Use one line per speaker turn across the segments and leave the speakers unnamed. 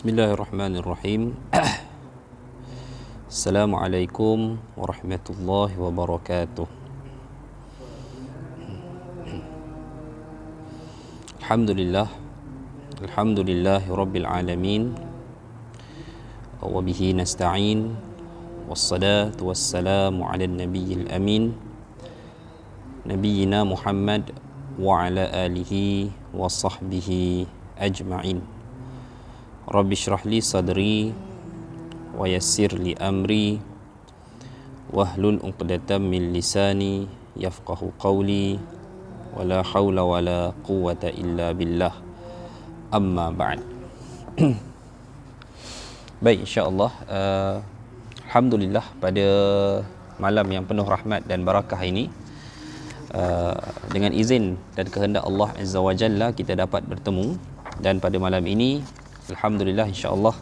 Bismillahirrahmanirrahim. Assalamualaikum warahmatullahi wabarakatuh. Alhamdulillahi rabbil alamin, wa bihi nasta'in, wassalatu wassalamu ala nabiyyil amin, nabiyyina Muhammad wa ala alihi wa sahbihi ajma'in. Rabbi shrah li sadri wa yassir li amri wahlul 'uqdatam min lisani yafqahu qawli wala haula wala quwwata illa billah, amma ba'd. Baik, insya-Allah, alhamdulillah, pada malam yang penuh rahmat dan barakah ini, dengan izin dan kehendak Allah Azza wa Jalla, kita dapat bertemu. Dan pada malam ini, alhamdulillah, insya-Allah,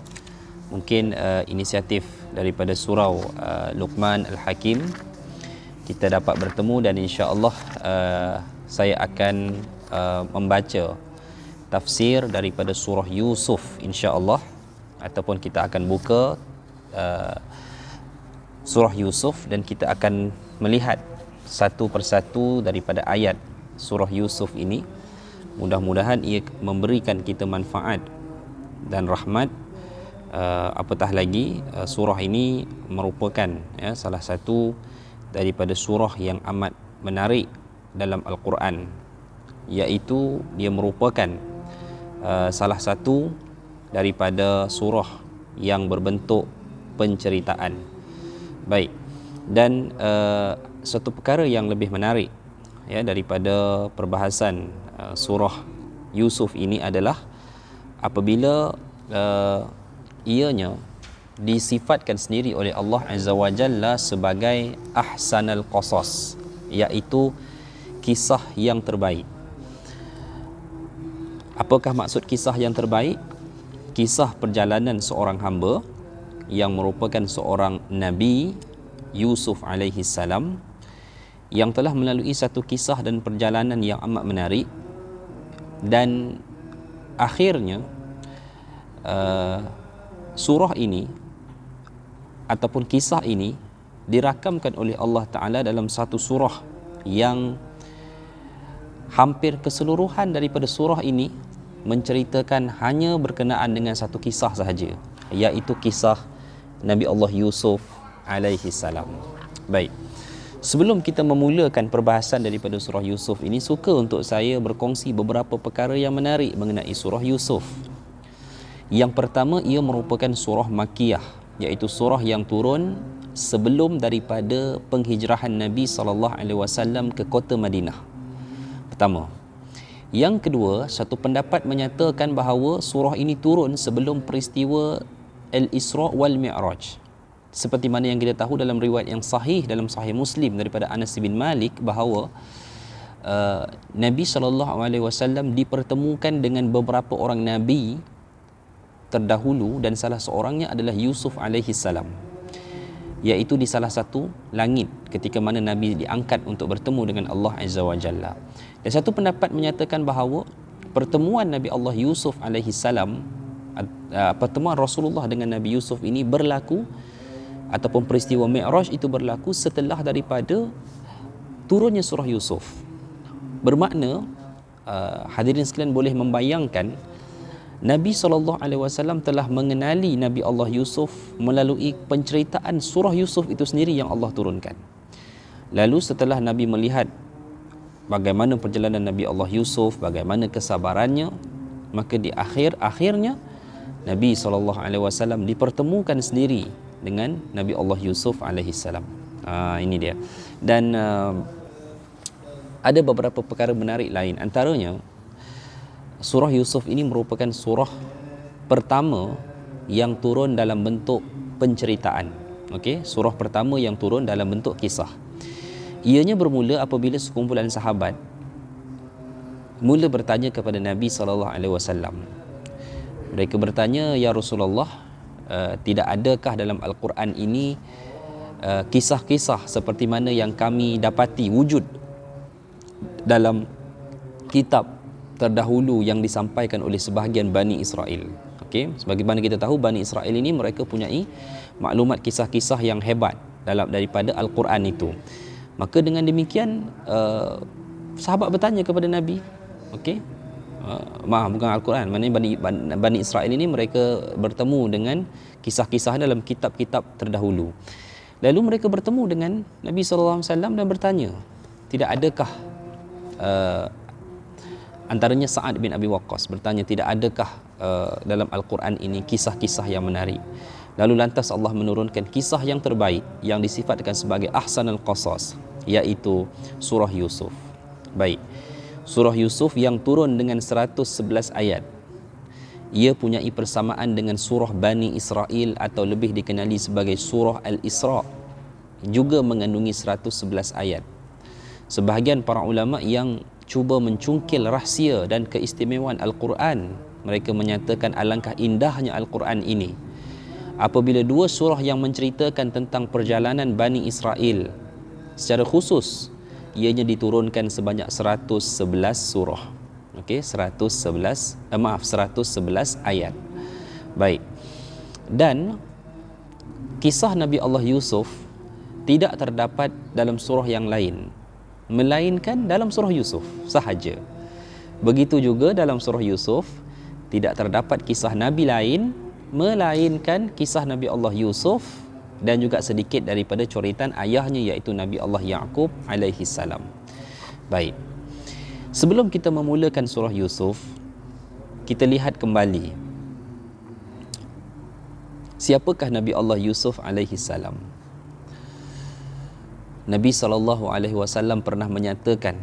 mungkin inisiatif daripada surau Luqman Al-Hakim, kita dapat bertemu. Dan insya-Allah saya akan membaca tafsir daripada surah Yusuf, insya-Allah, ataupun kita akan buka surah Yusuf dan kita akan melihat satu persatu daripada ayat surah Yusuf ini. Mudah-mudahan ia memberikan kita manfaat dan rahmat. Apatah lagi, surah ini merupakan salah satu daripada surah yang amat menarik dalam Al-Quran, iaitu dia merupakan salah satu daripada surah yang berbentuk penceritaan. Baik, dan satu perkara yang lebih menarik daripada perbahasan surah Yusuf ini adalah apabila ianya disifatkan sendiri oleh Allah Azza wa Jalla sebagai ahsanal qasas, iaitu kisah yang terbaik. Apakah maksud kisah yang terbaik? Kisah perjalanan seorang hamba yang merupakan seorang Nabi Yusuf alaihi salam, yang telah melalui satu kisah dan perjalanan yang amat menarik, dan akhirnya surah ini ataupun kisah ini dirakamkan oleh Allah Ta'ala dalam satu surah yang hampir keseluruhan daripada surah ini menceritakan hanya berkenaan dengan satu kisah sahaja, iaitu kisah Nabi Allah Yusuf alaihi salam. Baik, sebelum kita memulakan perbahasan daripada surah Yusuf ini, suka untuk saya berkongsi beberapa perkara yang menarik mengenai surah Yusuf. Yang pertama, ia merupakan surah Makkiyah, iaitu surah yang turun sebelum daripada penghijrahan Nabi SAW ke kota Madinah. Pertama. Yang kedua, satu pendapat menyatakan bahawa surah ini turun sebelum peristiwa Al-Isra' wal Mi'raj. Seperti mana yang kita tahu dalam riwayat yang sahih dalam Sahih Muslim daripada Anas bin Malik bahawa Nabi SAW dipertemukan dengan beberapa orang Nabi terdahulu, dan salah seorangnya adalah Yusuf alaihi salam, iaitu di salah satu langit ketika mana Nabi diangkat untuk bertemu dengan Allah Azza wa Jalla. Dan satu pendapat menyatakan bahawa pertemuan Nabi Allah Yusuf alaihi salam, pertemuan Rasulullah dengan Nabi Yusuf ini berlaku, ataupun peristiwa Mi'raj itu berlaku setelah daripada turunnya surah Yusuf. Bermakna hadirin sekalian boleh membayangkan Nabi SAW telah mengenali Nabi Allah Yusuf melalui penceritaan surah Yusuf itu sendiri yang Allah turunkan. Lalu setelah Nabi melihat bagaimana perjalanan Nabi Allah Yusuf, bagaimana kesabarannya, maka di akhirnya Nabi SAW dipertemukan sendiri dengan Nabi Allah Yusuf AS. Ini dia. Dan ada beberapa perkara menarik lain, antaranya surah Yusuf ini merupakan surah pertama yang turun dalam bentuk penceritaan. Okey, surah pertama yang turun dalam bentuk kisah. Ianya bermula apabila sekumpulan sahabat mula bertanya kepada Nabi SAW. Mereka bertanya, "Ya Rasulullah, tidak adakah dalam Al-Quran ini kisah-kisah seperti mana yang kami dapati wujud dalam kitab terdahulu yang disampaikan oleh sebahagian Bani Israel?" Okey, sebagaimana kita tahu, Bani Israel ini mereka punyai maklumat kisah-kisah yang hebat daripada Al-Quran itu. Maka dengan demikian sahabat bertanya kepada Nabi. Okey, maaf, bukan Al-Quran, maknanya Bani Israel ini mereka bertemu dengan kisah-kisah dalam kitab-kitab terdahulu. Lalu mereka bertemu dengan Nabi SAW dan bertanya, tidak adakah antaranya Sa'ad bin Abi Waqqas bertanya, tidak adakah dalam Al-Quran ini kisah-kisah yang menarik? Lalu lantas Allah menurunkan kisah yang terbaik yang disifatkan sebagai ahsanul qasas, iaitu surah Yusuf. Baik, surah Yusuf yang turun dengan 111 ayat. Ia punyai persamaan dengan surah Bani Israel atau lebih dikenali sebagai surah Al-Isra, juga mengandungi 111 ayat. Sebahagian para ulama yang cuba mencungkil rahsia dan keistimewaan Al-Quran, mereka menyatakan alangkah indahnya Al-Quran ini apabila dua surah yang menceritakan tentang perjalanan Bani Israel secara khusus ianya diturunkan sebanyak 111 surah. Okey, 111 ayat. Baik. Dan kisah Nabi Allah Yusuf tidak terdapat dalam surah yang lain melainkan dalam surah Yusuf sahaja. Begitu juga dalam surah Yusuf tidak terdapat kisah Nabi lain melainkan kisah Nabi Allah Yusuf dan juga sedikit daripada coritan ayahnya, iaitu Nabi Allah Yaqub alaihi salam. Baik. Sebelum kita memulakan surah Yusuf, kita lihat kembali siapakah Nabi Allah Yusuf alaihi salam. Nabi SAW pernah menyatakan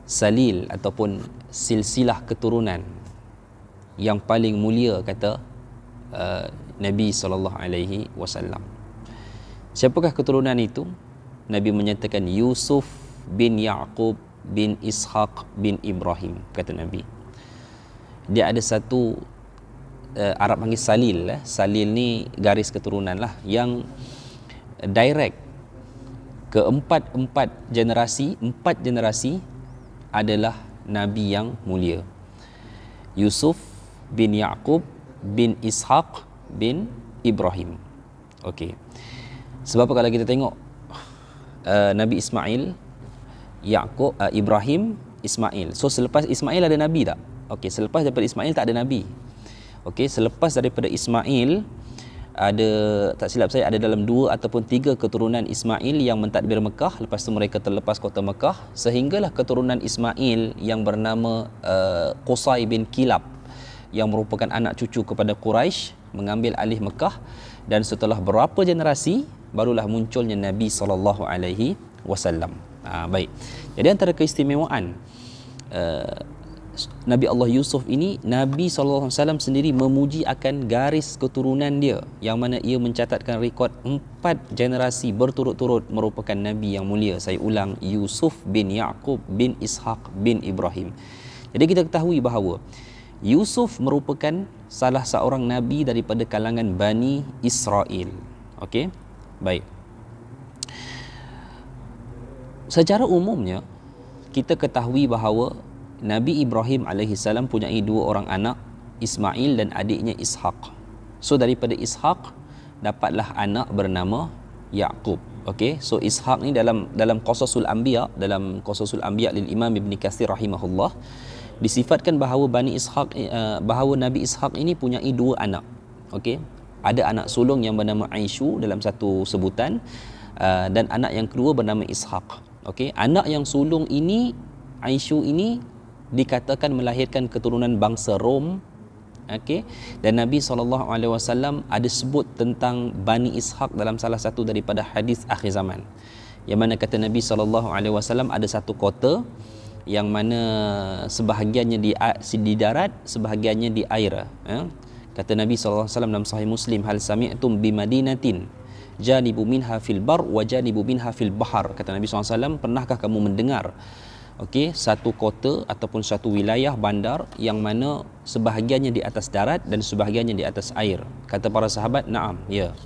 salil ataupun silsilah keturunan yang paling mulia, kata Nabi SAW. Siapakah keturunan itu? Nabi menyatakan Yusuf bin Yaqub bin Ishaq bin Ibrahim, kata Nabi. Dia ada satu Arab panggil salil. Salil ni garis keturunan lah yang direct ke empat generasi adalah Nabi yang mulia. Yusuf bin Yaqub bin Ishaq bin Ibrahim. Okey. Sebab kalau kita tengok Nabi Ismail, Yaqub, Ibrahim, Ismail. So selepas Ismail ada Nabi tak? Okey, selepas daripada Ismail tak ada Nabi. Okey, selepas daripada Ismail ada, tak silap saya, ada dalam 2 ataupun 3 keturunan Ismail yang mentadbir Mekah. Lepas tu mereka terlepas kota Mekah, sehinggalah keturunan Ismail yang bernama Qusay bin Kilab yang merupakan anak cucu kepada Quraisy mengambil alih Mekah, dan setelah berapa generasi barulah munculnya Nabi SAW. Baik. Jadi antara keistimewaan Nabi Allah Yusuf ini, Nabi SAW sendiri memuji akan garis keturunan dia, yang mana ia mencatatkan rekod 4 generasi berturut-turut merupakan Nabi yang mulia. Saya ulang, Yusuf bin Yaqub bin Ishaq bin Ibrahim. Jadi kita ketahui bahawa Yusuf merupakan salah seorang Nabi daripada kalangan Bani Israel. Okey, baik. Secara umumnya kita ketahui bahawa Nabi Ibrahim alaihissalam punyai 2 orang anak, Ismail dan adiknya Ishaq. So daripada Ishaq dapatlah anak bernama Yaqub. Okey, so Ishaq ni dalam Qasasul Anbiya, dalam Qasasul Anbiya lil Imam Ibn Katsir rahimahullah, disifatkan bahawa bahawa Nabi Ishaq ini punyai 2 anak. Okey, ada anak sulung yang bernama Aisyu dalam satu sebutan, dan anak yang kedua bernama Ishaq. Okey, anak yang sulung ini, Aisyu ini, dikatakan melahirkan keturunan bangsa Rom. Okey, dan Nabi SAW ada sebut tentang Bani Ishaq dalam salah satu daripada hadis akhir zaman, yang mana kata Nabi SAW ada satu kota yang mana sebahagiannya di darat, sebahagiannya di air. Kata Nabi SAW dalam Sahih Muslim, hal sami'tum bi madinatin janibu minha fil bar wa janibu minha fil bahar. Kata Nabi SAW, pernahkah kamu mendengar satu kota ataupun satu wilayah bandar yang mana sebahagiannya di atas darat dan sebahagiannya di atas air? Kata para sahabat, na'am, ya,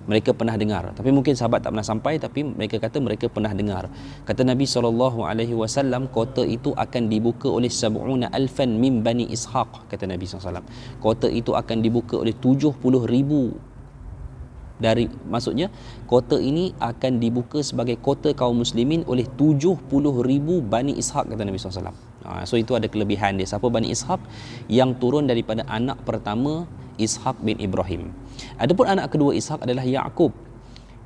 mereka pernah dengar. Tapi mungkin sahabat tak pernah sampai, tapi mereka kata mereka pernah dengar. Kata Nabi SAW, kota itu akan dibuka oleh 70,000 min Bani Ishaq. Kata Nabi SAW, kota itu akan dibuka oleh 70,000 maksudnya kota ini akan dibuka sebagai kota kaum muslimin oleh 70,000 Bani Ishaq, kata Nabi SAW. So itu ada kelebihan dia. Siapa Bani Ishaq? Yang turun daripada anak pertama Ishaq bin Ibrahim. Adapun anak kedua Ishaq adalah Yaqub,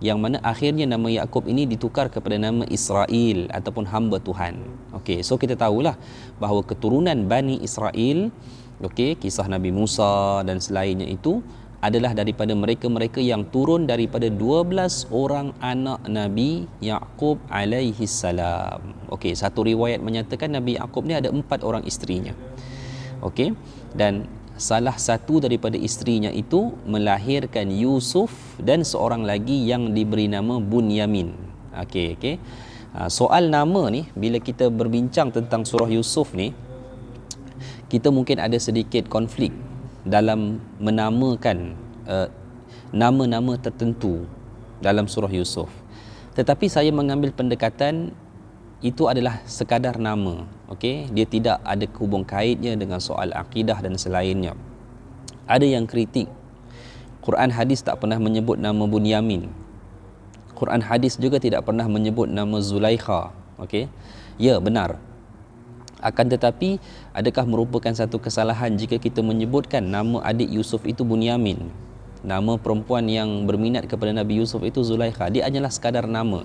yang mana akhirnya nama Yaqub ini ditukar kepada nama Israel ataupun hamba Tuhan. So kita tahulah bahawa keturunan Bani Israel, kisah Nabi Musa dan selainnya itu adalah daripada mereka-mereka yang turun daripada 12 orang anak Nabi Yaqub alaihi salam. Satu riwayat menyatakan Nabi Yaqub ni ada 4 orang isterinya. Dan salah satu daripada isterinya itu melahirkan Yusuf dan seorang lagi yang diberi nama Bunyamin. Soal nama ni, bila kita berbincang tentang surah Yusuf ni, kita mungkin ada sedikit konflik dalam menamakan nama-nama tertentu dalam surah Yusuf. Tetapi saya mengambil pendekatan itu adalah sekadar nama. Dia tidak ada hubung kaitnya dengan soal akidah dan selainnya. Ada yang kritik, Quran hadis tak pernah menyebut nama Bunyamin. Quran hadis juga tidak pernah menyebut nama Zulaikha. Ya, benar. Akan tetapi, adakah merupakan satu kesalahan jika kita menyebutkan nama adik Yusuf itu Bunyamin? Nama perempuan yang berminat kepada Nabi Yusuf itu Zulaikha. Dia hanyalah sekadar nama.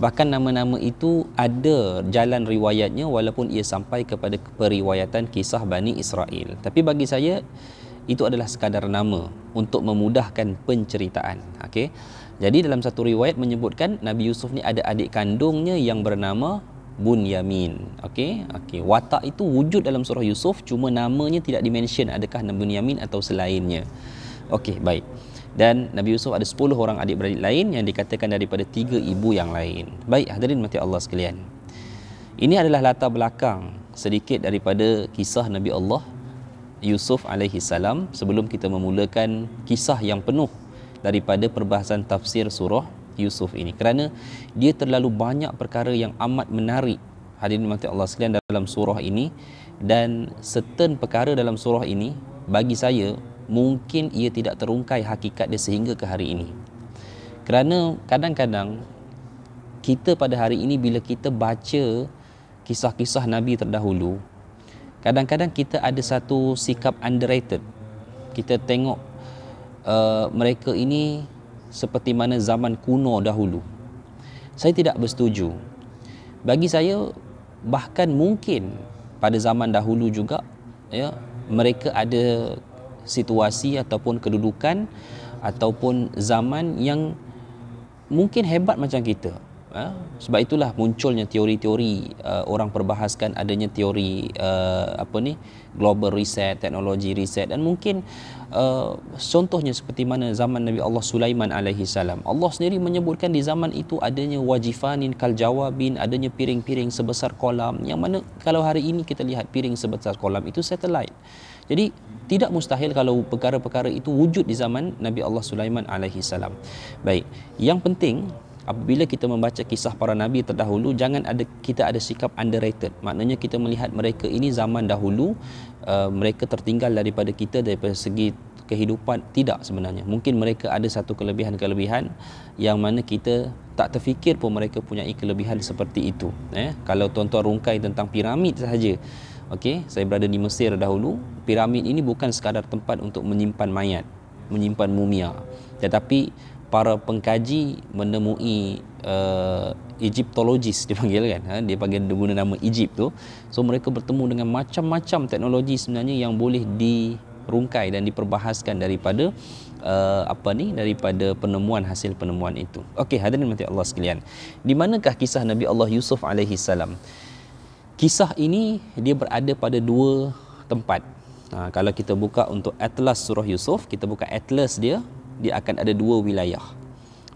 Bahkan nama-nama itu ada jalan riwayatnya walaupun ia sampai kepada periwayatan kisah Bani Israel. Tapi bagi saya, itu adalah sekadar nama untuk memudahkan penceritaan. Jadi dalam satu riwayat menyebutkan Nabi Yusuf ni ada adik kandungnya yang bernama Bunyamin. Watak itu wujud dalam surah Yusuf, cuma namanya tidak dimention adakah Nabi Bunyamin atau selainnya. Baik. Dan Nabi Yusuf ada 10 orang adik-beradik lain yang dikatakan daripada 3 ibu yang lain. Baik, hadirin mati Allah sekalian, ini adalah latar belakang sedikit daripada kisah Nabi Allah Yusuf alaihi salam sebelum kita memulakan kisah yang penuh daripada perbahasan tafsir surah Yusuf ini, kerana dia terlalu banyak perkara yang amat menarik, hadirin mati Allah sekalian, dalam surah ini. Dan certain perkara dalam surah ini bagi saya mungkin ia tidak terungkai hakikat dia sehingga ke hari ini. Kerana kadang-kadang kita pada hari ini bila kita baca kisah-kisah Nabi terdahulu, kadang-kadang kita ada satu sikap underrated. Kita tengok mereka ini seperti mana zaman kuno dahulu. Saya tidak bersetuju. Bagi saya, bahkan mungkin pada zaman dahulu juga, mereka ada situasi ataupun kedudukan ataupun zaman yang mungkin hebat macam kita. Sebab itulah munculnya teori-teori, orang perbahaskan adanya teori global reset, teknologi reset. Dan mungkin contohnya seperti mana zaman Nabi Allah Sulaiman alaihi salam. Allah sendiri menyebutkan di zaman itu adanya wajifanin kal jawabin, adanya piring-piring sebesar kolam, yang mana kalau hari ini kita lihat piring sebesar kolam itu satellite. Jadi tidak mustahil kalau perkara-perkara itu wujud di zaman Nabi Allah Sulaiman alaihi salam. Baik, yang penting apabila kita membaca kisah para nabi terdahulu, jangan kita ada sikap underrated. Maknanya kita melihat mereka ini zaman dahulu, mereka tertinggal daripada kita daripada segi kehidupan. Tidak, sebenarnya mungkin mereka ada satu kelebihan-kelebihan yang mana kita tak terfikir pun mereka punya kelebihan seperti itu. Kalau tuan-tuan rungkai tentang piramid sahaja, saya berada di Mesir dahulu. Piramid ini bukan sekadar tempat untuk menyimpan mayat, menyimpan mumia, tetapi para pengkaji menemui Egyptologis dipanggil kan, dia panggil guna nama Egypt tu. So mereka bertemu dengan macam-macam teknologi sebenarnya yang boleh dirungkai dan diperbahaskan daripada daripada penemuan, hasil penemuan itu. Hadirin mati Allah sekalian, di manakah kisah Nabi Allah Yusuf alaihi salam? Kisah ini dia berada pada dua tempat. Kalau kita buka untuk Atlas Surah Yusuf, kita buka Atlas dia akan ada dua wilayah.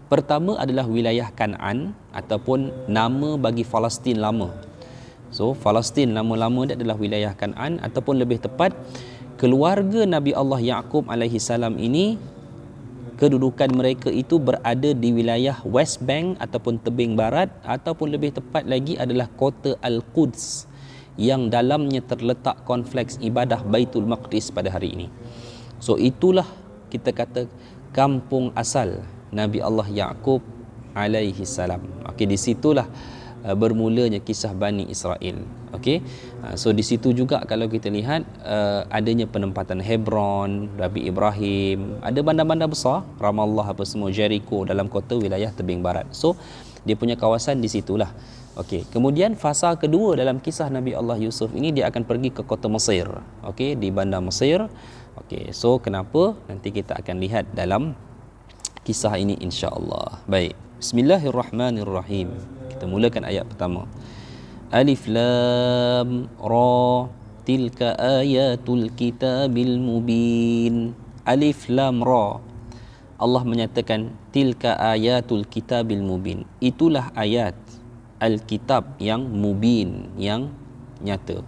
Pertama adalah wilayah Kan'an ataupun nama bagi Palestin lama. So Palestin lama-lama dia adalah wilayah Kan'an, ataupun lebih tepat keluarga Nabi Allah Yaqub alaihi salam ini kedudukan mereka itu berada di wilayah West Bank ataupun tebing barat, ataupun lebih tepat lagi adalah kota Al-Quds yang dalamnya terletak kompleks ibadah Baitul Maqdis pada hari ini. So itulah kita kata kampung asal Nabi Allah Yaqub alaihi salam. Okey, di situlah bermulanya kisah Bani Israel. Okey, so di situ juga kalau kita lihat adanya penempatan Hebron, Nabi Ibrahim, ada bandar-bandar besar, Ramallah apa semua, Jericho dalam kota wilayah tebing barat. So dia punya kawasan di situlah. Okey, kemudian fasa kedua dalam kisah Nabi Allah Yusuf ini, dia akan pergi ke kota Mesir. Okey, di bandar Mesir. Okey, so kenapa? Nanti kita akan lihat dalam kisah ini insya-Allah. Baik, bismillahirrahmanirrahim. Kita mulakan ayat pertama. Alif Lam Ra, tilka ayatul kitabil mubin. Alif Lam Ra. Allah menyatakan tilka ayatul kitabil mubin. Itulah ayat Alkitab yang mubin, yang nyata.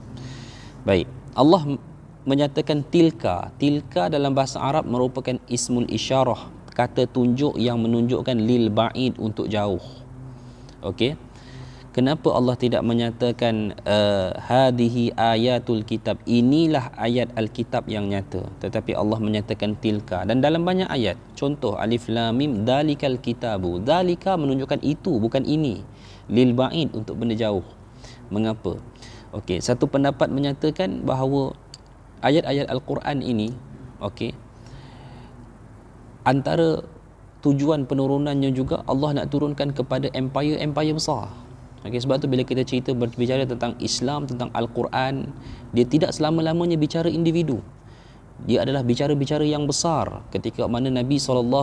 Baik, Allah menyatakan tilka. Tilka dalam bahasa Arab merupakan ismul isyarah, kata tunjuk yang menunjukkan lil ba'id, untuk jauh. Okey. Kenapa Allah tidak menyatakan hadhihi ayatul kitab, inilah ayat Alkitab yang nyata, tetapi Allah menyatakan tilka. Dan dalam banyak ayat, contoh Alif Lam Mim, dalikal kitabu. Dalika menunjukkan itu, bukan ini. Lil ba'id, untuk benda jauh. Mengapa? Okey, satu pendapat menyatakan bahawa ayat-ayat Al-Quran ini, okey, antara tujuan penurunannya juga Allah nak turunkan kepada empire besar. Okay, sebab tu bila kita berbicara tentang Islam, tentang Al-Quran, dia tidak selama-lamanya bicara individu. Dia adalah bicara-bicara yang besar. Ketika mana Nabi SAW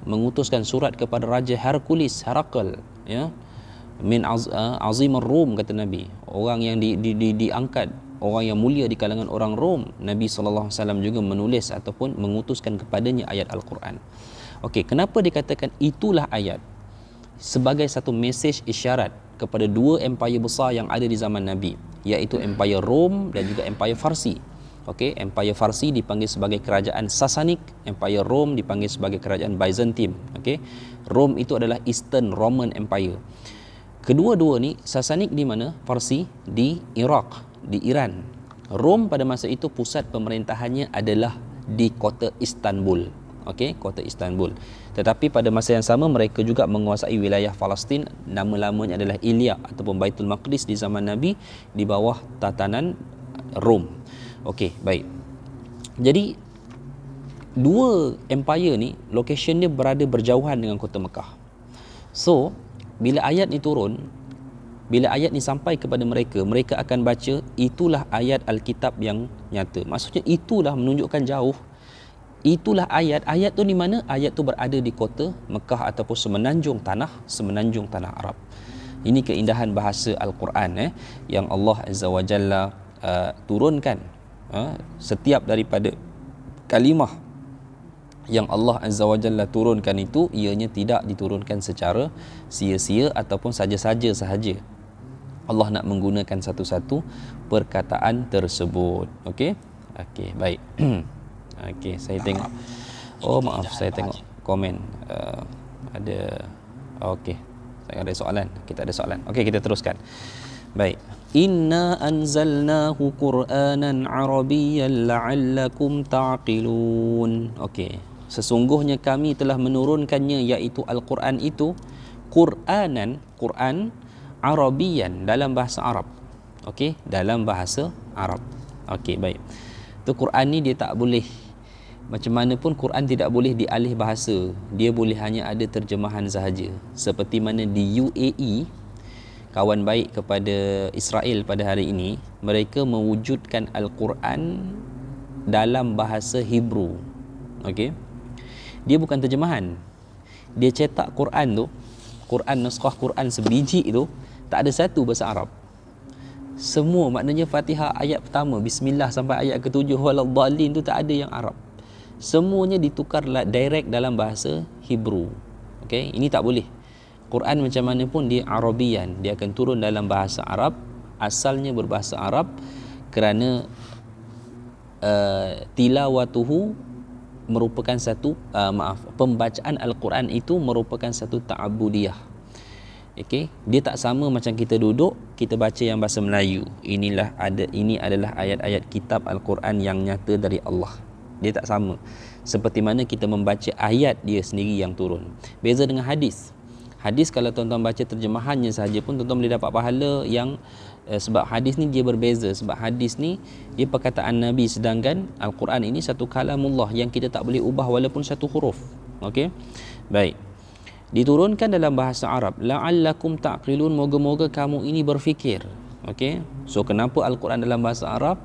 mengutuskan surat kepada Raja Hercules, Herakl, min azimar Rum, kata Nabi, orang yang diangkat, orang yang mulia di kalangan orang Rom. Nabi SAW juga menulis ataupun mengutuskan kepadanya ayat Al-Quran. Okey, kenapa dikatakan itulah ayat? Sebagai satu mesej isyarat kepada dua empire besar yang ada di zaman Nabi, iaitu Empire Rom dan juga Empire Farsi. Okey, Empire Farsi dipanggil sebagai kerajaan Sasanik, Empire Rom dipanggil sebagai kerajaan Byzantium. Okey, Rom itu adalah Eastern Roman Empire. Kedua-dua ni, Sasanik di mana? Farsi di Iraq, di Iran. Rom pada masa itu pusat pemerintahannya adalah di kota Istanbul. Okey, kota Istanbul. Tetapi pada masa yang sama mereka juga menguasai wilayah Palestin, nama-lamanya adalah Ilya ataupun Baitul Maqdis di zaman Nabi, di bawah tatanan Rom. Okey, baik. Jadi dua empire ni location dia berada berjauhan dengan kota Mekah. So, bila ayat ni turun, bila ayat ni sampai kepada mereka, mereka akan baca itulah ayat Alkitab yang nyata. Maksudnya itulah menunjukkan jauh. Itulah ayat. Ayat tu di mana? Ayat tu berada di kota Mekah ataupun semenanjung tanah Arab. Ini keindahan bahasa Al-Quran yang Allah Azza wa Jalla turunkan. Setiap daripada kalimah yang Allah Azza wa Jalla turunkan itu, ianya tidak diturunkan secara sia-sia ataupun saja-saja sahaja. Allah nak menggunakan satu-satu perkataan tersebut. Okey? Okey, baik. Okey, saya tengok. Oh, maaf, saya tengok komen. Ada. Okey, saya ada soalan. Kita ada soalan. Okey, kita teruskan. Baik. Inna anzalnahu Qur'anan Arabiyyan la'allakum ta'qilun. Okey. Sesungguhnya kami telah menurunkannya, iaitu Al-Quran itu, Qur'anan, Quran Arabiyyan, dalam bahasa Arab. Okey, dalam bahasa Arab. Okey, baik. Tu Quran ni dia tak boleh, macam mana pun Quran tidak boleh dialih bahasa. Dia boleh hanya ada terjemahan sahaja. Seperti mana di UAE, kawan baik kepada Israel pada hari ini, mereka mewujudkan Al-Quran dalam bahasa Hebrew. Okey. Dia bukan terjemahan. Dia cetak Quran tu, Quran, naskah Quran sebiji itu, Tak ada satu bahasa Arab. Semua, maknanya Fatihah ayat pertama Bismillah sampai ayat ke-7 Waladdallin tu tak ada yang Arab. Semuanya ditukar direct dalam bahasa Hebrew. Okey, ini tak boleh. Quran macam mana pun dia Arabian, dia akan turun dalam bahasa Arab, asalnya berbahasa Arab, kerana tilawatuhu merupakan satu pembacaan Al-Quran itu merupakan satu ta'abudiyah. Okey, dia tak sama macam kita duduk kita baca yang bahasa Melayu. Ini adalah ayat-ayat kitab Al-Quran yang nyata dari Allah. Dia tak sama. Seperti mana kita membaca ayat dia sendiri yang turun. Beza dengan hadis. Hadis kalau tuan-tuan baca terjemahannya sahaja pun tuan-tuan boleh dapat pahala yang sebab hadis ni dia berbeza. Sebab hadis ni dia perkataan Nabi, sedangkan Al-Quran ini satu kalamullah yang kita tak boleh ubah walaupun satu huruf. Okey. Baik. Diturunkan dalam bahasa Arab, la'allakum ta'qilun, moga-moga kamu ini berfikir. Okey. So kenapa Al-Quran dalam bahasa Arab?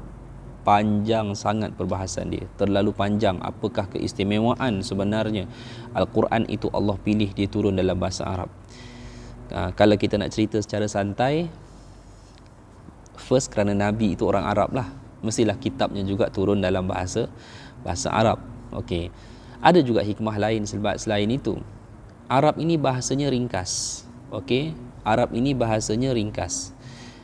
Panjang sangat perbahasan dia, terlalu panjang. Apakah keistimewaan sebenarnya Al-Quran itu Allah pilih dia turun dalam bahasa Arab? Kalau kita nak cerita secara santai, first kerana Nabi itu orang Arab lah, mestilah kitabnya juga turun dalam bahasa Arab. Okey. Ada juga hikmah lain sebab selain itu. Arab ini bahasanya ringkas. Okey, Arab ini bahasanya ringkas.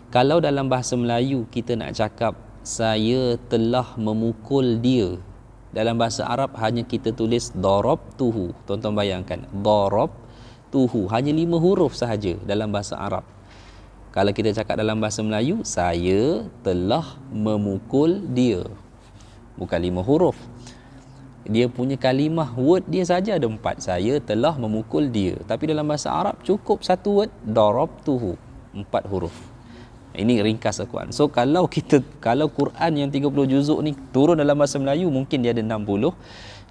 Kalau dalam bahasa Melayu kita nak cakap saya telah memukul dia, dalam bahasa Arab hanya kita tulis darabtuhu. Tuan-tuan bayangkan, darabtuhu hanya 5 huruf sahaja dalam bahasa Arab. Kalau kita cakap dalam bahasa Melayu, saya telah memukul dia, bukan 5 huruf. Dia punya kalimah, word dia saja ada 4. Saya telah memukul dia. Tapi dalam bahasa Arab cukup satu word, darabtuhu, 4 huruf. Ini ringkas Al-Quran. So kalau Quran yang 30 juzuk ni turun dalam bahasa Melayu, mungkin dia ada 60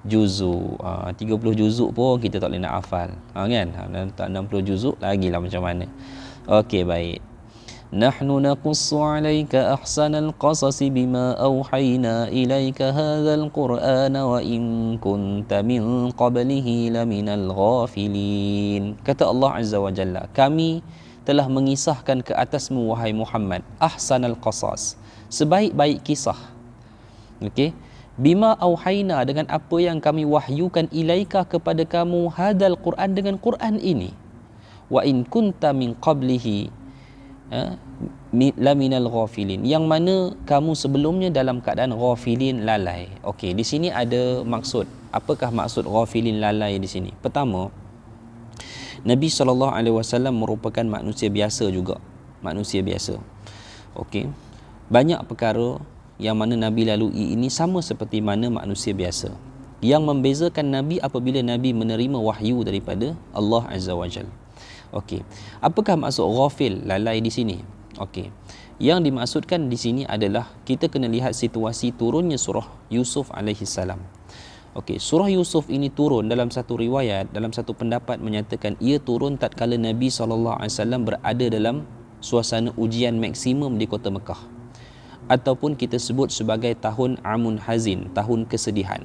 juzuk. 30 juzuk pun kita tak boleh nak hafal. Kan? 60 juzuk lagilah macam mana. Okey, baik. Nahnu naqussu 'alaika ahsanal qasasi bima awhayna ilaika hadzal qur'ana wa in kunta min qablihi laminal ghafilin. Kata Allah Azza wa Jalla, kami telah mengisahkan ke atasmu wahai Muhammad ahsanal qasas, sebaik-baik kisah. Okey, bima auhayna, dengan apa yang kami wahyukan ilaika kepada kamu, hadal Quran, dengan Quran ini. Wa in kunta min qablihi laminal ghafilin, yang mana kamu sebelumnya dalam keadaan ghafilin, lalai. Okey, di sini ada maksud. Apakah maksud ghafilin, lalai di sini? Pertama, Nabi SAW merupakan manusia biasa juga. Manusia biasa. Okey. Banyak perkara yang mana Nabi lalui ini sama seperti mana manusia biasa. Yang membezakan Nabi apabila Nabi menerima wahyu daripada Allah Azza wa Jalla. Okey. Apakah maksud ghafil, lalai di sini? Okey. Yang dimaksudkan di sini adalah kita kena lihat situasi turunnya surah Yusuf alaihi salam. Okey, surah Yusuf ini turun dalam satu riwayat, dalam satu pendapat menyatakan ia turun tatkala Nabi SAW berada dalam suasana ujian maksimum di kota Mekah, ataupun kita sebut sebagai tahun Amun Hazin, tahun kesedihan.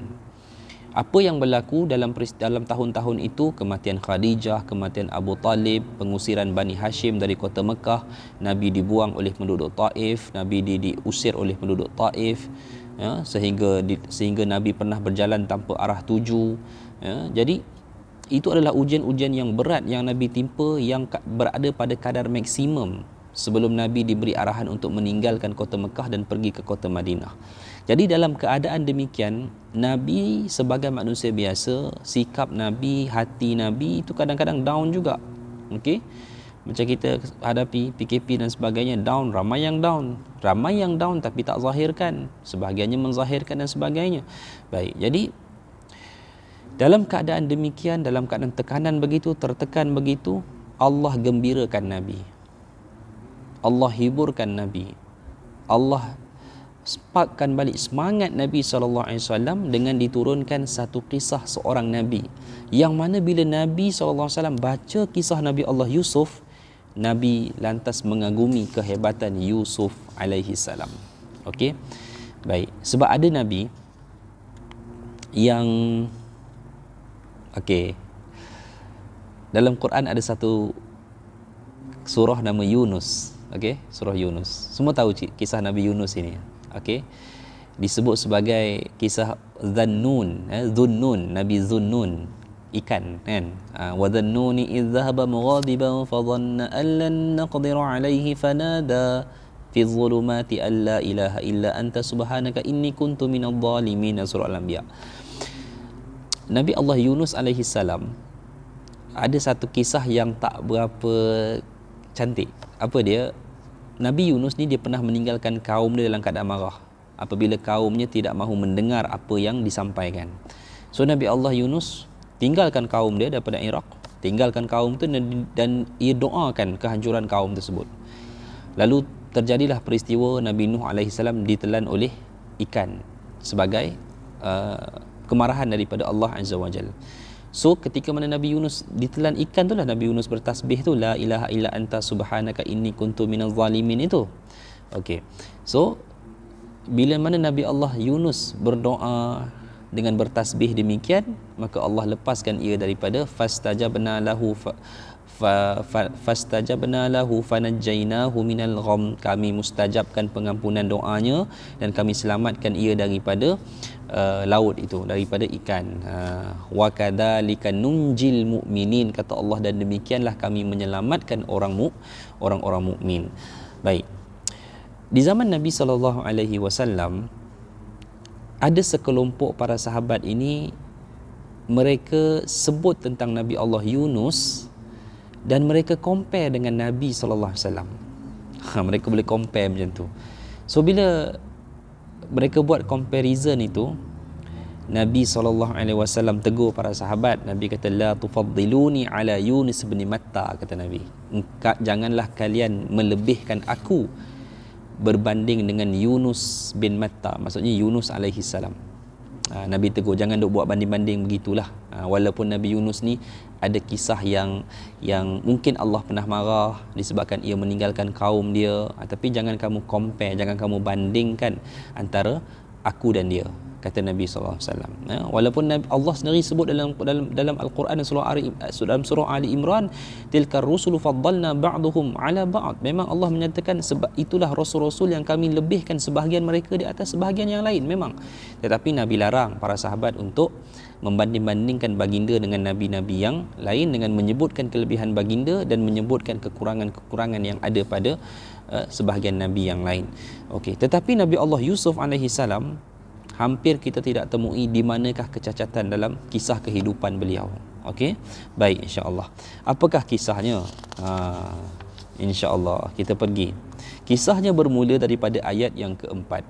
Apa yang berlaku dalam tahun-tahun itu? Kematian Khadijah, kematian Abu Talib, pengusiran Bani Hashim dari kota Mekah, Nabi dibuang oleh penduduk Taif, Nabi diusir oleh penduduk Taif, ya, sehingga Nabi pernah berjalan tanpa arah tuju. Ya, jadi itu adalah ujian-ujian yang berat yang Nabi timpa, yang berada pada kadar maksimum sebelum Nabi diberi arahan untuk meninggalkan kota Mekah dan pergi ke kota Madinah. Jadi dalam keadaan demikian, Nabi sebagai manusia biasa, sikap Nabi, hati Nabi itu kadang-kadang down juga. Okey, macam kita hadapi PKP dan sebagainya, down, ramai yang down tapi tak zahirkan, sebahagiannya menzahirkan dan sebagainya. Baik, jadi dalam keadaan demikian, dalam keadaan tekanan begitu, tertekan begitu, Allah gembirakan Nabi, Allah hiburkan Nabi, Allah sparkkan balik semangat Nabi SAW dengan diturunkan satu kisah seorang Nabi, yang mana bila Nabi SAW baca kisah Nabi Allah Yusuf, Nabi lantas mengagumi kehebatan Yusuf alaihi salam. Okey, baik. Sebab ada Nabi yang dalam Quran ada satu surah nama Yunus. Okey, surah Yunus. Semua tahu kisah Nabi Yunus ini. Okey. Disebut sebagai kisah Dhannun, Dhunnun, Nabi Dhunnun, ikan kan. Wa dhannuni idh dhahaba mughadiban fa dhanna an lan naqdir alayhi fanada fi dhulumati an la ilaha illa anta subhanaka inni kuntu minadh dhalimin. Surah Al-Anbiya. Nabi Allah Yunus alaihi salam ada satu kisah yang tak berapa cantik. Apa dia? Nabi Yunus ni dia pernah meninggalkan kaum dia dalam keadaan marah apabila kaumnya tidak mahu mendengar apa yang disampaikan. So Nabi Allah Yunus tinggalkan kaum dia daripada Iraq, tinggalkan kaum tu dan ia doakan kehancuran kaum tersebut. Lalu terjadilah peristiwa Nabi Nuh alaihi salam ditelan oleh ikan sebagai kemarahan daripada Allah Azza wa Jalla. So ketika mana Nabi Yunus ditelan ikan itulah Nabi Yunus bertasbih tu la ilaha illa anta subhanaka inni kuntu minadh zalimin itu. Okey. So bila mana Nabi Allah Yunus berdoa dengan bertasbih demikian, maka Allah lepaskan ia daripada fastajabna lahu fanajjainahu minal gham. Kami mustajabkan pengampunan doanya dan kami selamatkan ia daripada laut itu, daripada ikan. Wa kadzalika nunjil mu'minin, kata Allah, dan demikianlah kami menyelamatkan orang-orang mukmin. Baik. Di zaman Nabi sallallahu alaihi wasallam ada sekelompok para sahabat ini, mereka sebut tentang Nabi Allah Yunus dan mereka compare dengan Nabi sallallahu alaihi wasallam. Mereka boleh compare macam tu. So bila mereka buat comparison itu, Nabi SAW tegur para sahabat. Nabi kata, la tufaddiluni ala Yunus bin Matta, kata Nabi. Janganlah kalian melebihkan aku berbanding dengan Yunus bin Matta, maksudnya Yunus alaihi salam. Nabi tegur, jangan duk buat banding-banding begitulah. Walaupun Nabi Yunus ni ada kisah yang mungkin Allah pernah marah disebabkan ia meninggalkan kaum dia, tapi jangan kamu compare, jangan kamu bandingkan antara aku dan dia, kata Nabi SAW. Walaupun Allah sendiri sebut dalam Al-Quran dalam surah Ali Imran, tilkar rusulu faddalna ba'duhum ala ba'd. Memang Allah menyatakan sebab itulah rasul-rasul yang kami lebihkan sebahagian mereka di atas sebahagian yang lain memang. Tetapi Nabi larang para sahabat untuk membanding-bandingkan baginda dengan nabi-nabi yang lain dengan menyebutkan kelebihan baginda dan menyebutkan kekurangan-kekurangan yang ada pada sebahagian nabi yang lain. Okey, tetapi Nabi Allah Yusuf alaihi salam hampir kita tidak temui di manakah kecacatan dalam kisah kehidupan beliau. Okey, baik, insya-Allah. Apakah kisahnya? Insya-Allah kita pergi. Kisahnya bermula daripada ayat yang keempat.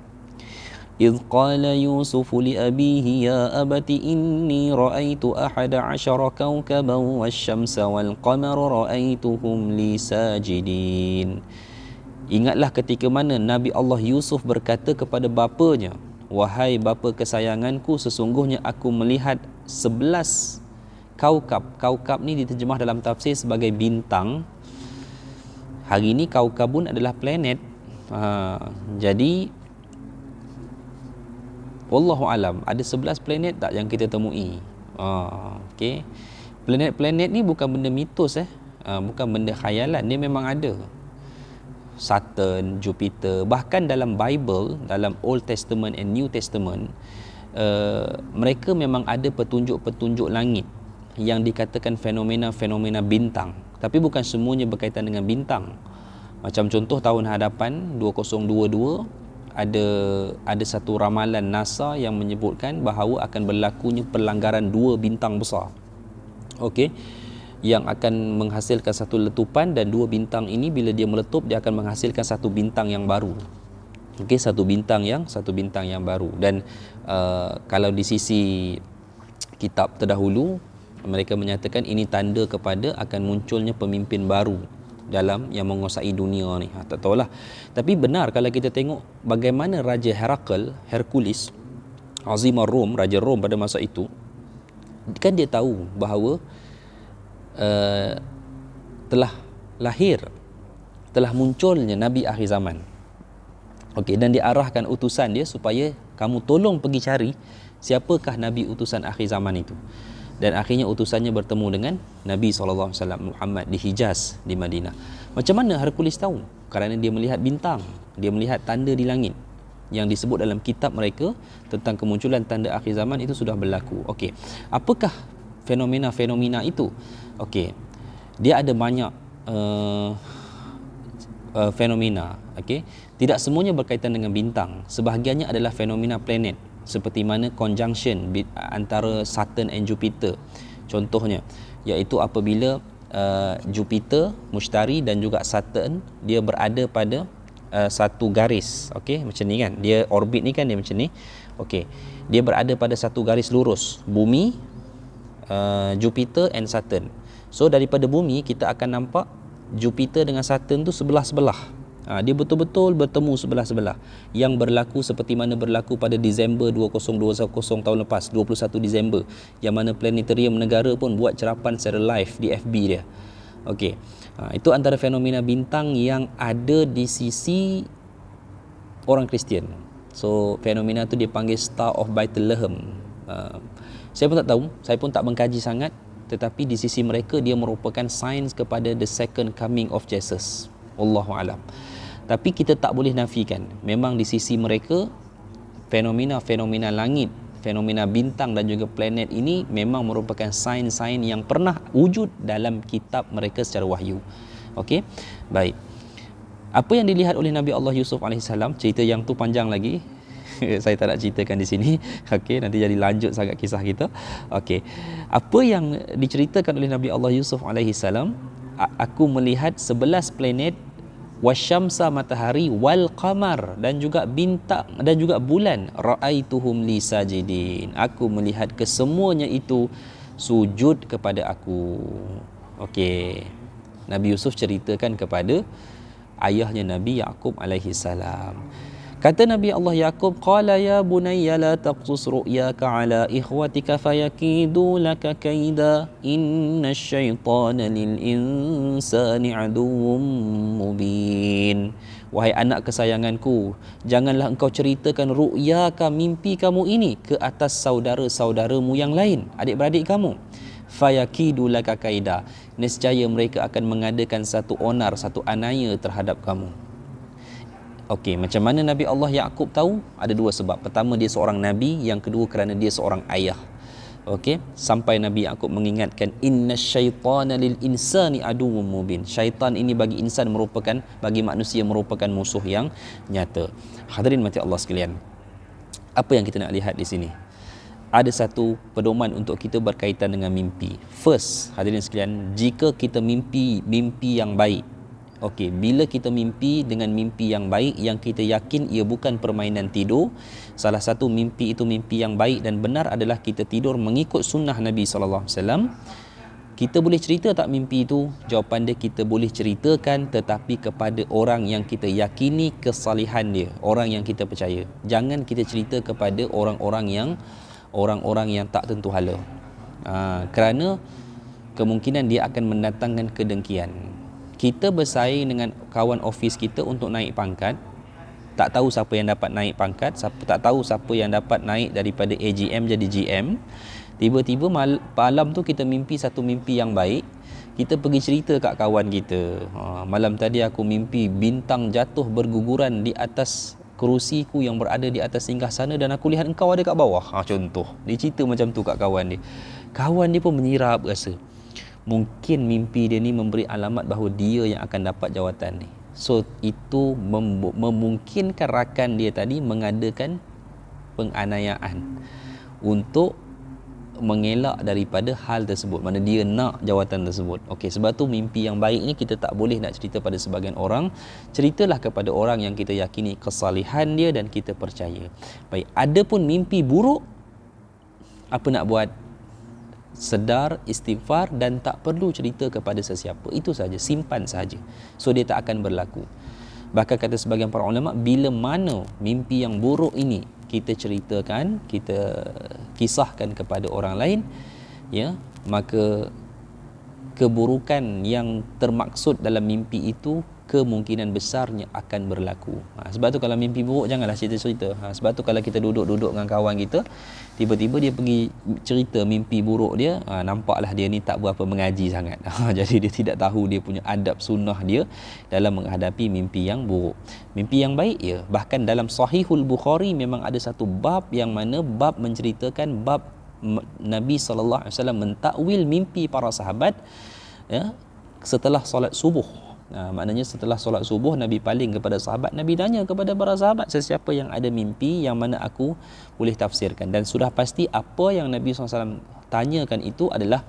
إذ قال يوسف لأبيه يا أبت إني رأيت 11 كوكبا والشمس والقمر رأيتهم لي ساجدين. Ingatlah ketika mana Nabi Allah Yusuf berkata kepada bapanya, wahai bapa kesayanganku, sesungguhnya aku melihat 11 kaukab. Kaukab ni diterjemah dalam tafsir sebagai bintang. Hari ini kaukabun adalah planet. Jadi wallahu alam, ada 11 planet tak yang kita temui? Okey. Planet-planet ni bukan benda mitos bukan benda khayalan, dia memang ada. Saturn, Jupiter, bahkan dalam Bible, dalam Old Testament and New Testament, mereka memang ada petunjuk-petunjuk langit yang dikatakan fenomena-fenomena bintang, tapi bukan semuanya berkaitan dengan bintang. Macam contoh tahun hadapan 2022 ada satu ramalan NASA yang menyebutkan bahawa akan berlakunya pelanggaran 2 bintang besar. Okey, yang akan menghasilkan satu letupan, dan 2 bintang ini bila dia meletup dia akan menghasilkan satu bintang yang baru. Okey, satu bintang yang baru. Dan kalau di sisi kitab terdahulu mereka menyatakan ini tanda kepada akan munculnya pemimpin baru dalam yang menguasai dunia ni. Tak tahulah. Tapi benar kalau kita tengok bagaimana Raja Hercules, Azimar Rom, Raja Rom pada masa itu, kan dia tahu bahawa telah munculnya Nabi akhir zaman. Okey, dan diarahkan utusan dia supaya kamu tolong pergi cari siapakah Nabi utusan akhir zaman itu. dan akhirnya utusannya bertemu dengan Nabi SAW Muhammad di Hijaz, di Madinah. Macam mana Hercules tahu? Kerana dia melihat bintang, dia melihat tanda di langit yang disebut dalam kitab mereka tentang kemunculan tanda akhir zaman itu sudah berlaku. Okey, apakah fenomena-fenomena itu? Okey, dia ada banyak fenomena. Okey, tidak semuanya berkaitan dengan bintang. Sebahagiannya adalah fenomena planet, seperti mana conjunction antara Saturn and Jupiter. Contohnya iaitu apabila Jupiter, Mushtari dan juga Saturn dia berada pada satu garis. Okey, macam ni kan, dia orbit ni kan dia macam ni. Okey, dia berada pada satu garis lurus, bumi, Jupiter and Saturn. So daripada bumi kita akan nampak Jupiter dengan Saturn tu sebelah-sebelah. Dia betul-betul bertemu sebelah-sebelah. Yang berlaku seperti mana berlaku pada Disember 2020 tahun lepas, 21 Disember, yang mana Planetarium Negara pun buat cerapan secara live di FB dia. Okey. Itu antara fenomena bintang yang ada di sisi orang Kristian. So fenomena tu dipanggil Star of Bethlehem. Saya pun tak tahu, saya pun tak mengkaji sangat, tetapi di sisi mereka dia merupakan signs kepada the second coming of Jesus. Wallahu alam. Tapi kita tak boleh nafikan, memang di sisi mereka fenomena-fenomena langit, fenomena bintang dan juga planet ini memang merupakan sains-sains yang pernah wujud dalam kitab mereka secara wahyu. Okey, baik. Apa yang dilihat oleh Nabi Allah Yusuf AS, cerita yang tu panjang lagi. Saya tak nak ceritakan di sini. Okey, nanti jadi lanjut sangat kisah kita. Okey. Apa yang diceritakan oleh Nabi Allah Yusuf AS, aku melihat 11 planet, wasyamsa matahari, wal qamar dan juga bintang dan juga bulan, ra'aituhum li sajidin. Aku melihat kesemuanya itu sujud kepada aku. Okey. Nabi Yusuf ceritakan kepada ayahnya Nabi Yaqub alaihi salam. Kata Nabi Allah Yaqub, qala ya bunayya la taqsus ru'yaka ala ikhwatika fayakidu laka kaida innasyaitana lil insani aduwwum mubin. Wahai anak kesayanganku, janganlah engkau ceritakan ru'yaka, mimpi kamu ini, ke atas saudara-saudaramu yang lain, adik-beradik kamu. Fayakidu laka kaida, nescaya mereka akan mengadakan satu onar, satu anaya terhadap kamu. Okey, macam mana Nabi Allah Yaqub tahu? Ada dua sebab. Pertama, dia seorang Nabi. Yang kedua, kerana dia seorang ayah. Okey, sampai Nabi Yaqub mengingatkan, inna syaitana lil insani aduwwum mubin. Syaitan ini bagi insan merupakan, bagi manusia merupakan musuh yang nyata. Hadirin mati Allah sekalian, apa yang kita nak lihat di sini? Ada satu pedoman untuk kita berkaitan dengan mimpi. First, hadirin sekalian, jika kita mimpi yang baik, okey, bila kita mimpi dengan mimpi yang baik, yang kita yakin ia bukan permainan tidur, salah satu mimpi itu mimpi yang baik dan benar adalah kita tidur mengikut sunnah Nabi SAW. Kita boleh cerita tak mimpi itu? Jawapan dia, kita boleh ceritakan, tetapi kepada orang yang kita yakini kesalihan dia, orang yang kita percaya. Jangan kita cerita kepada orang-orang yang tak tentu hala. Kerana kemungkinan dia akan mendatangkan kedengkian. Kita bersaing dengan kawan office kita untuk naik pangkat, tak tahu siapa yang dapat naik pangkat, tak tahu siapa yang dapat naik daripada AGM jadi GM. Tiba-tiba malam tu kita mimpi satu mimpi yang baik, kita pergi cerita kat kawan kita, malam tadi aku mimpi bintang jatuh berguguran di atas kerusiku yang berada di atas singgasana dan aku lihat engkau ada kat bawah. Contoh, dia cerita macam tu kat kawan dia. Kawan dia pun menyirap rasa. Mungkin mimpi dia ni memberi alamat bahawa dia yang akan dapat jawatan ni. So itu memungkinkan rakan dia tadi mengadakan penganiayaan untuk mengelak daripada hal tersebut, mana dia nak jawatan tersebut. Okey, sebab tu mimpi yang baik ni kita tak boleh nak cerita pada sebahagian orang. Ceritalah kepada orang yang kita yakini kesalihan dia dan kita percaya. Baik, ada pun mimpi buruk, apa nak buat? Sedar, istighfar dan tak perlu cerita kepada sesiapa. Itu saja, simpan saja. So dia tak akan berlaku. Bahkan kata sebagian para ulama, bila mana mimpi yang buruk ini kita ceritakan, kita kisahkan kepada orang lain, ya, maka keburukan yang termaksud dalam mimpi itu kemungkinan besarnya akan berlaku. Sebab tu kalau mimpi buruk janganlah cerita-cerita. Sebab tu kalau kita duduk-duduk dengan kawan kita, tiba-tiba dia pergi cerita mimpi buruk dia, nampaklah dia ni tak berapa mengaji sangat. Jadi dia tidak tahu dia punya adab sunnah dia dalam menghadapi mimpi yang buruk. Mimpi yang baik ya. Bahkan dalam Sahihul Bukhari memang ada satu bab yang mana bab menceritakan bab Nabi SAW mentakwil mimpi para sahabat ya, setelah solat subuh. Maknanya setelah solat subuh Nabi paling kepada sahabat, Nabi tanya kepada para sahabat, sesiapa yang ada mimpi yang mana aku boleh tafsirkan. Dan sudah pasti apa yang Nabi SAW tanyakan itu adalah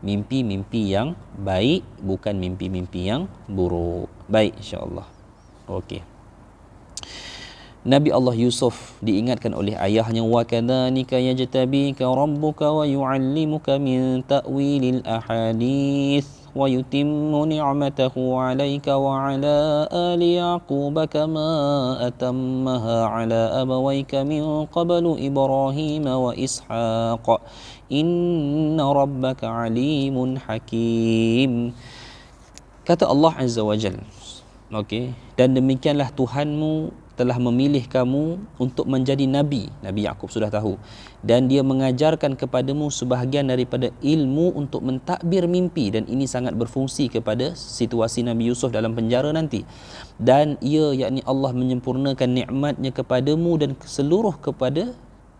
mimpi-mimpi yang baik, bukan mimpi-mimpi yang buruk. Baik, insyaAllah. Okey. Nabi Allah Yusuf diingatkan oleh ayahnya, wa kadzalika yajtabika rabbuka wa yu'allimuka min ta'wilil ahadits wa yutimmu ni'matahu 'alaika wa 'ala ali yaqub kama atammaha 'ala abawayka min qablu Ibrahim wa Ishaq inna rabbaka 'alimun hakim. Kata Allah Azza wa Jalla, okey, dan demikianlah Tuhanmu telah memilih kamu untuk menjadi Nabi. Nabi Yaqub sudah tahu. Dan dia mengajarkan kepadamu sebahagian daripada ilmu untuk mentadbir mimpi. Dan ini sangat berfungsi kepada situasi Nabi Yusuf dalam penjara nanti. Dan ia, yakni Allah menyempurnakan nikmatnya kepadamu dan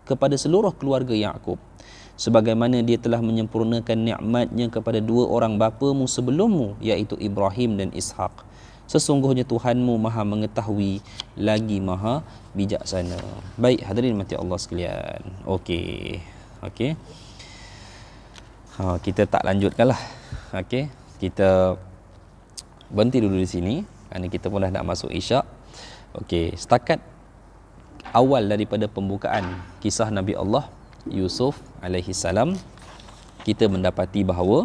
kepada seluruh keluarga Yaqub. Sebagaimana dia telah menyempurnakan nikmatnya kepada dua orang bapamu sebelummu, iaitu Ibrahim dan Ishaq. Sesungguhnya Tuhanmu maha mengetahui lagi maha bijaksana. Baik, hadirin mati Allah sekalian. Okey. Kita tak lanjutkanlah. Okey. Kita berhenti dulu di sini kerana kita pun dah nak masuk Isyak. Okey, setakat awal daripada pembukaan kisah Nabi Allah Yusuf alaihi salam, kita mendapati bahawa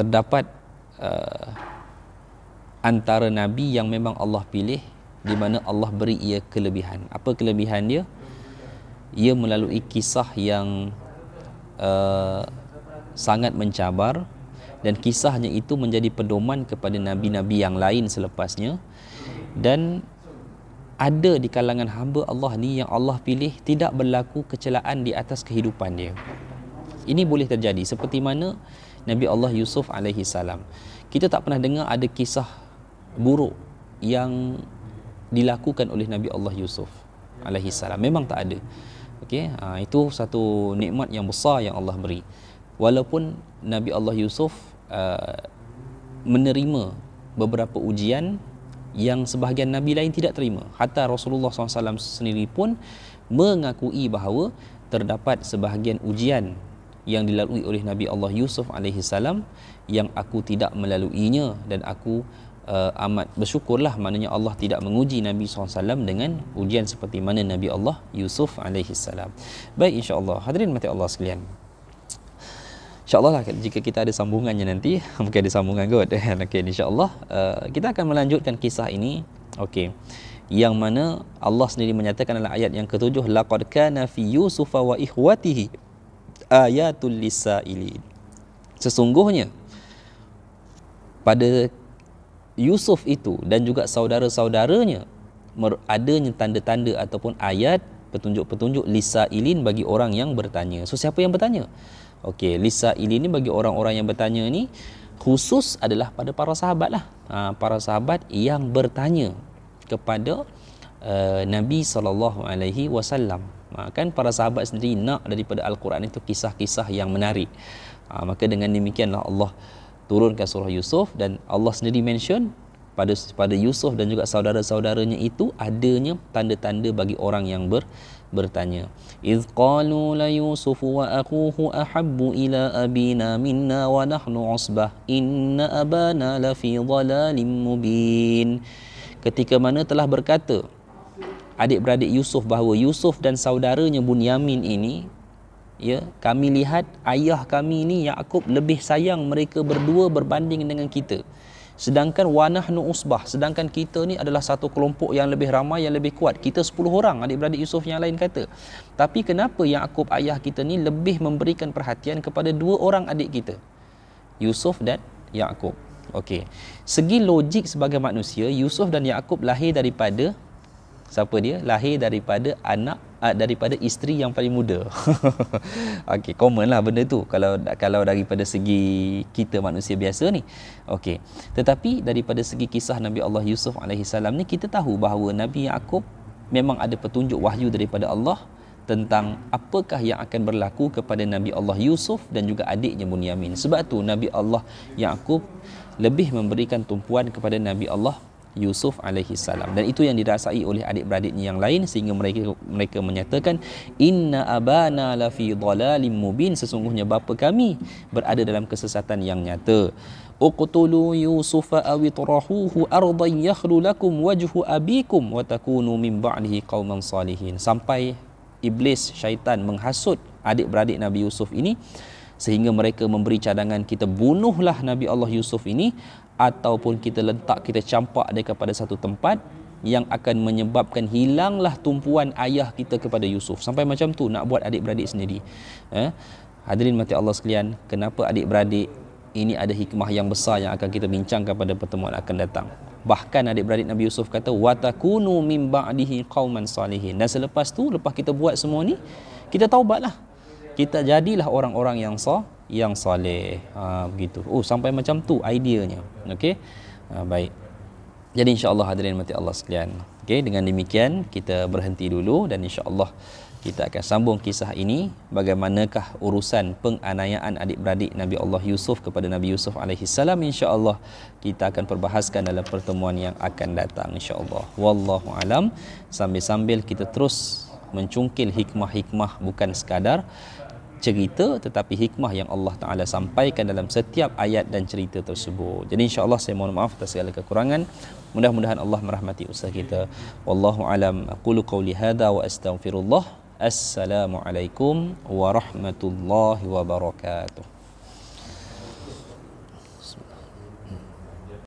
terdapat antara Nabi yang memang Allah pilih, di mana Allah beri ia kelebihan. Apa kelebihan dia? Ia melalui kisah yang sangat mencabar, dan kisahnya itu menjadi pedoman kepada Nabi-Nabi yang lain selepasnya. Dan ada di kalangan hamba Allah ni yang Allah pilih tidak berlaku kecelaan di atas kehidupan dia. Ini boleh terjadi seperti mana Nabi Allah Yusuf alaihi salam. Kita tak pernah dengar ada kisah buruk yang dilakukan oleh Nabi Allah Yusuf alaihi salam. Memang tak ada. Okey, itu satu nikmat yang besar yang Allah beri. Walaupun Nabi Allah Yusuf menerima beberapa ujian yang sebahagian Nabi lain tidak terima. Hatta Rasulullah SAW sendiri pun mengakui bahawa terdapat sebahagian ujian yang dilalui oleh Nabi Allah Yusuf alaihi salam yang aku tidak melaluinya, dan aku amat bersyukurlah, maknanya Allah tidak menguji Nabi SAW dengan ujian seperti mana Nabi Allah Yusuf alaihi salam. Baik, insya-Allah hadirin mati Allah sekalian, insya-Allah lah, jika kita ada sambungannya nanti, mungkin ada sambungan kot. Okey, insya-Allah kita akan melanjutkan kisah ini. Okey, yang mana Allah sendiri menyatakan dalam ayat yang ke-7, laqad kana fi yusufa wa ikhwatihi ayatul lisailin. Sesungguhnya pada Yusuf itu dan juga saudara-saudaranya adanya tanda-tanda ataupun ayat, petunjuk-petunjuk lisailin bagi orang yang bertanya. So siapa yang bertanya? Okey, lisailin ni bagi orang-orang yang bertanya ni khusus adalah pada para sahabat lah. Para sahabat yang bertanya kepada Nabi SAW. Kan para sahabat sendiri nak daripada Al-Quran itu kisah-kisah yang menarik. Maka dengan demikianlah Allah turunkan surah Yusuf, dan Allah sendiri mention pada Yusuf dan juga saudara-saudaranya itu adanya tanda-tanda bagi orang yang bertanya. Iz qalu la Yusuf wa akhuhu ahabbu ila abina minna wa nahnu usbah inna abana la fi dhalalin mubin. Ketika mana telah berkata adik-beradik Yusuf bahawa Yusuf dan saudaranya Bunyamin ini, ya, kami lihat ayah kami ni Yaqub lebih sayang mereka berdua berbanding dengan kita. Sedangkan wa nahnu usbah, sedangkan kita ni adalah satu kelompok yang lebih ramai, yang lebih kuat. Kita 10 orang, adik-beradik Yusuf yang lain kata. Tapi kenapa Yaqub ayah kita ni lebih memberikan perhatian kepada 2 orang adik kita, Yusuf dan Yaqub? Okey. Segi logik sebagai manusia, Yusuf dan Yaqub lahir daripada siapa dia? Lahir daripada daripada isteri yang paling muda. Okey, common lah benda tu kalau daripada segi kita manusia biasa ni. Okey. Tetapi daripada segi kisah Nabi Allah Yusuf alaihi salam ni, kita tahu bahawa Nabi Yaqub memang ada petunjuk wahyu daripada Allah tentang apakah yang akan berlaku kepada Nabi Allah Yusuf dan juga adiknya Bunyamin. Sebab tu Nabi Allah Yaqub lebih memberikan tumpuan kepada Nabi Allah Yusuf alaihi salam, dan itu yang dirasai oleh adik-beradiknya yang lain, sehingga mereka menyatakan inna abana lafi dhalalim mubin, sesungguhnya bapa kami berada dalam kesesatan yang nyata. Uqtulu yusufa aw itrahuhu ardan yakhlu lakum wajhu abikum wa takunu min ba'dihi qauman salihin. Sampai iblis syaitan menghasut adik-beradik Nabi Yusuf ini sehingga mereka memberi cadangan, kita bunuhlah Nabi Allah Yusuf ini, ataupun kita letak, kita campak dia kepada satu tempat yang akan menyebabkan hilanglah tumpuan ayah kita kepada Yusuf. Sampai macam tu nak buat adik-beradik sendiri. Hadirin mati Allah sekalian, kenapa adik-beradik ini ada hikmah yang besar yang akan kita bincangkan pada pertemuan akan datang. Bahkan adik-beradik Nabi Yusuf kata watakunu min ba'dihi qauman salihin, dan selepas tu, lepas kita buat semua ni, kita taubatlah, kita jadilah orang-orang yang soleh. Begitu. Sampai macam tu ideanya. Okey. Baik. Jadi insya-Allah hadirin mati Allah sekalian. Okey, dengan demikian kita berhenti dulu, dan insya-Allah kita akan sambung kisah ini, bagaimanakah urusan penganiayaan adik-beradik Nabi Allah Yusuf kepada Nabi Yusuf alaihi salam. Insya-Allah kita akan perbahaskan dalam pertemuan yang akan datang insya-Allah. Wallahu alam. Sambil-sambil kita terus mencungkil hikmah-hikmah, bukan sekadar cerita, tetapi hikmah yang Allah Ta'ala sampaikan dalam setiap ayat dan cerita tersebut. Jadi insya-Allah saya mohon maaf atas segala kekurangan. Mudah-mudahan Allah merahmati usaha kita. Wallahu alam. Aqulu qawli hadza wa astaghfirullah. Assalamualaikum warahmatullahi wabarakatuh.